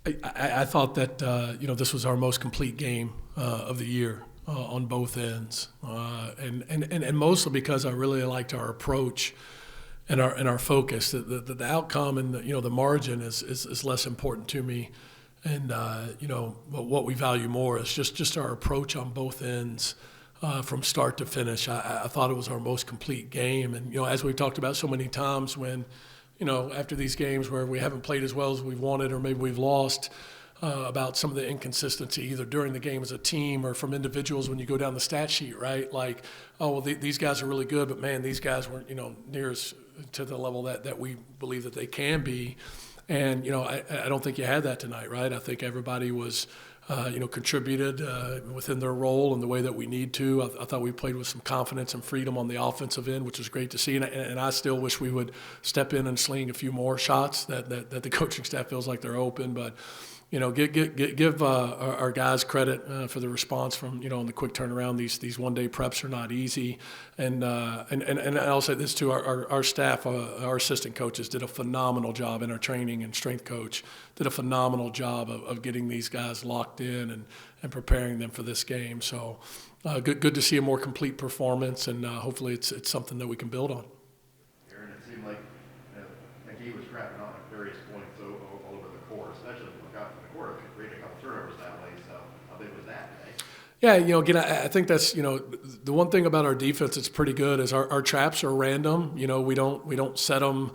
I thought that this was our most complete game of the year on both ends, and mostly because I really liked our approach and our focus. The outcome and the margin is less important to me, and what we value more is just our approach on both ends. From start to finish, I thought it was our most complete game, and as we've talked about so many times, when after these games where we haven't played as well as we've wanted or maybe we've lost, about some of the inconsistency either during the game as a team or from individuals when you go down the stat sheet, right? Like, oh, well, these guys are really good, but, man, these guys weren't, near as to the level that we believe that they can be. And, I don't think you had that tonight, right? I think everybody was contributed within their role in the way that we need to. I thought we played with some confidence and freedom on the offensive end, which was great to see. And I still wish we would step in and sling a few more shots that the coaching staff feels like they're open. But, give our guys credit for the response from, on the quick turnaround. These one-day preps are not easy. And I'll say this too, our staff, our assistant coaches did a phenomenal job, and our training and strength coach did a phenomenal job of getting these guys locked in and preparing them for this game. So good to see a more complete performance, and hopefully it's something that we can build on. Darrin, it seemed like NKU was scrapping on at various points all over the court, especially when we got to the court. It created a couple turnovers that way, so how big was that today? Yeah, again, I think that's, the one thing about our defense that's pretty good is our traps are random. We don't set them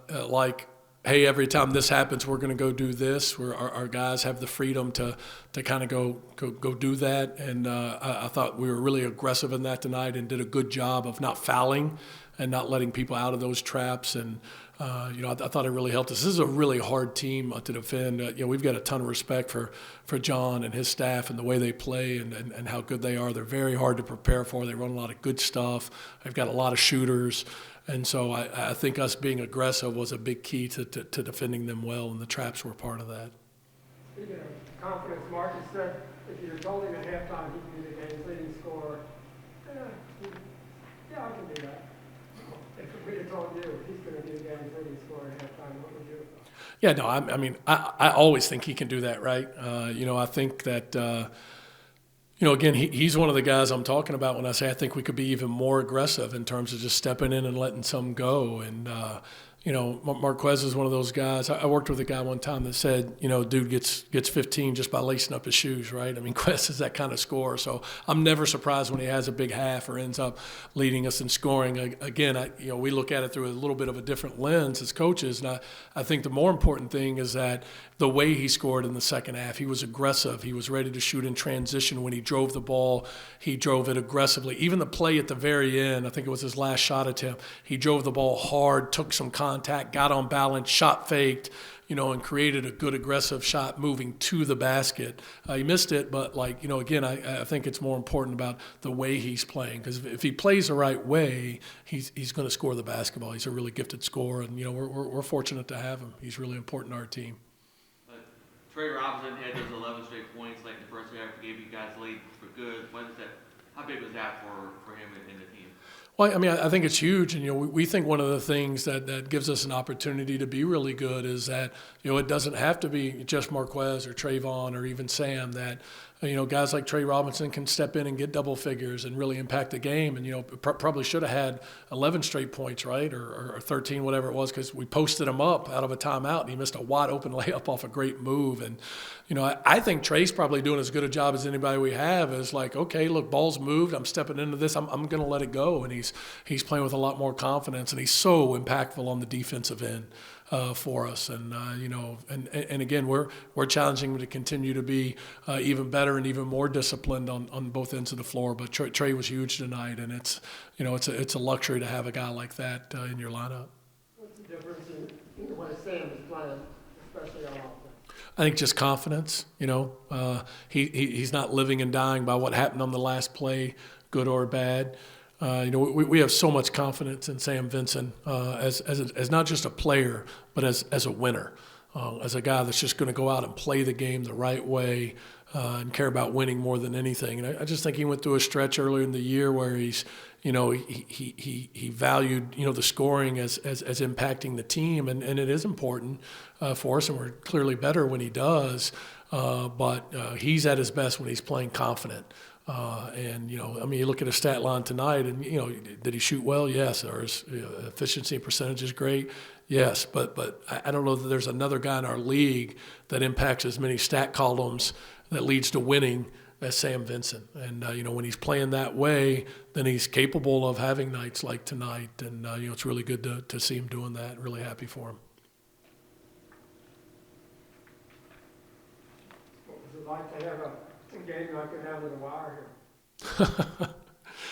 like, hey, every time this happens, we're going to go do this. Where our guys have the freedom to kind of go do that. And I thought we were really aggressive in that tonight and did a good job of not fouling and not letting people out of those traps. And I thought it really helped us. This is a really hard team to defend. We've got a ton of respect for John and his staff and the way they play and how good they are. They're very hard to prepare for. They run a lot of good stuff. They've got a lot of shooters. And so I think us being aggressive was a big key to defending them well, and the traps were part of that. Speaking of confidence, Marcus said if you told him at halftime he'd be the game's leading scorer, I can do that. If we had told you he's going to be the game's leading scorer at halftime, what would you have thought? Yeah, no, I always think he can do that, right? I think that again, he's one of the guys I'm talking about when I say I think we could be even more aggressive in terms of just stepping in and letting some go. And, Marquez is one of those guys. I worked with a guy one time that said, dude gets 15 just by lacing up his shoes, right? Quest is that kind of scorer. So I'm never surprised when he has a big half or ends up leading us in scoring. Again, we look at it through a little bit of a different lens as coaches. And I think the more important thing is that the way he scored in the second half, he was aggressive. He was ready to shoot in transition when he drove the ball. He drove it aggressively. Even the play at the very end, I think it was his last shot attempt, he drove the ball hard, took some contact, got on balance, shot faked, and created a good aggressive shot moving to the basket. He missed it, but again, I think it's more important about the way he's playing, because if he plays the right way, he's going to score the basketball. He's a really gifted scorer, and we're fortunate to have him. He's really important to our team. Trey Robinson had those 11 straight points late in the first half, gave you guys lead for good. How big was that for him and the team? Well, I think it's huge, and we think one of the things that gives us an opportunity to be really good is that it doesn't have to be just Marquez or Trayvon or even Sam. That guys like Trey Robinson can step in and get double figures and really impact the game. And probably should have had 11 straight points, right, or 13, whatever it was, because we posted him up out of a timeout and he missed a wide open layup off a great move. And I think Trey's probably doing as good a job as anybody we have. Is like, okay, look, ball's moved. I'm stepping into this. I'm going to let it go. And he's playing with a lot more confidence, and he's so impactful on the defensive end for us. And and again, we're challenging him to continue to be even better and even more disciplined on both ends of the floor. But Trey was huge tonight, and it's a luxury to have a guy like that in your lineup. What's the difference in the way Sam is playing, especially on offense? I think just confidence. He's not living and dying by what happened on the last play, good or bad. We have so much confidence in Sam Vincent as not just a player, but as a winner, as a guy that's just going to go out and play the game the right way, and care about winning more than anything. And I just think he went through a stretch earlier in the year where he's, he valued, the scoring as impacting the team, and it is important for us, and we're clearly better when he does. But he's at his best when he's playing confident. And, you look at his stat line tonight and, did he shoot well? Yes. Or his efficiency percentage is great? Yes. But I don't know that there's another guy in our league that impacts as many stat columns that leads to winning as Sam Vincent. And, when he's playing that way, then he's capable of having nights like tonight. And, it's really good to see him doing that. Really happy for him. What was it like to have a game like it down to the wire here?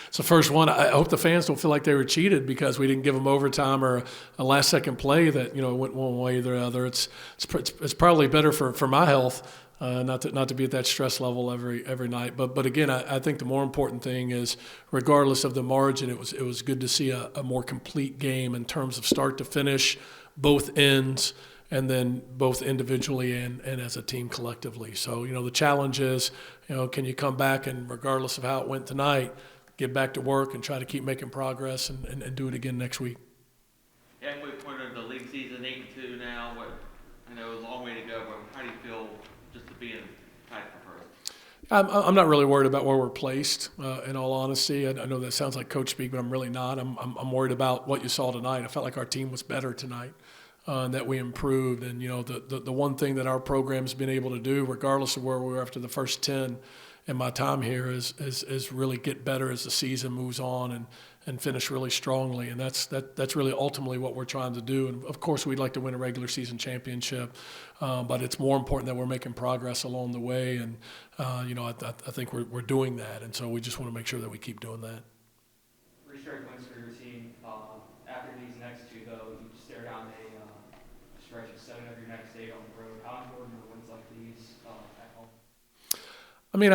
It's the first one. I hope the fans don't feel like they were cheated because we didn't give them overtime or a last-second play that went one way or the other. It's probably better for my health not to be at that stress level every night. But again, I think the more important thing is, regardless of the margin, it was good to see a more complete game in terms of start to finish, both ends, and then both individually and as a team collectively. So, the challenge is, can you come back and, regardless of how it went tonight, get back to work and try to keep making progress and do it again next week. Halfway point of the league season, 8-2 now. I know a long way to go, but how do you feel just to be in tight for first? I'm not really worried about where we're placed, in all honesty. I know that sounds like coach speak, but I'm really not. I'm worried about what you saw tonight. I felt like our team was better tonight. And that we improved. And, the one thing that our program's been able to do, regardless of where we were after the first 10 in my time here, is really get better as the season moves on and finish really strongly. And that's really ultimately what we're trying to do. And, of course, we'd like to win a regular season championship, but it's more important that we're making progress along the way. And, I think we're doing that. And so we just want to make sure that we keep doing that. Restrike wins for your team. After these next two, though, you stare down a stretch of 7 of your next 8 on the road. How important are wins like these at home? I mean,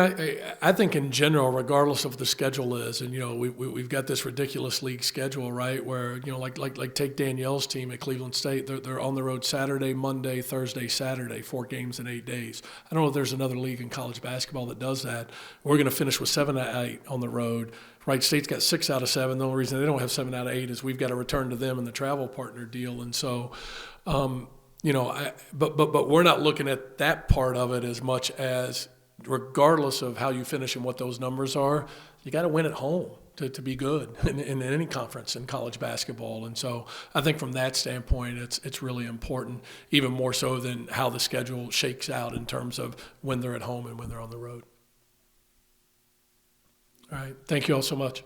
I think in general, regardless of what the schedule is, and we've got this ridiculous league schedule, right? Where like take Danielle's team at Cleveland State, they're on the road Saturday, Monday, Thursday, Saturday, 4 games in 8 days. I don't know if there's another league in college basketball that does that. We're going to finish with 7 out of 8 on the road. Wright State's got 6 out of 7. The only reason they don't have 7 out of 8 is we've got to return to them in the travel partner deal, and so. But we're not looking at that part of it as much as, regardless of how you finish and what those numbers are, you got to win at home to be good in any conference in college basketball. And so I think from that standpoint, it's really important, even more so than how the schedule shakes out in terms of when they're at home and when they're on the road. All right. Thank you all so much.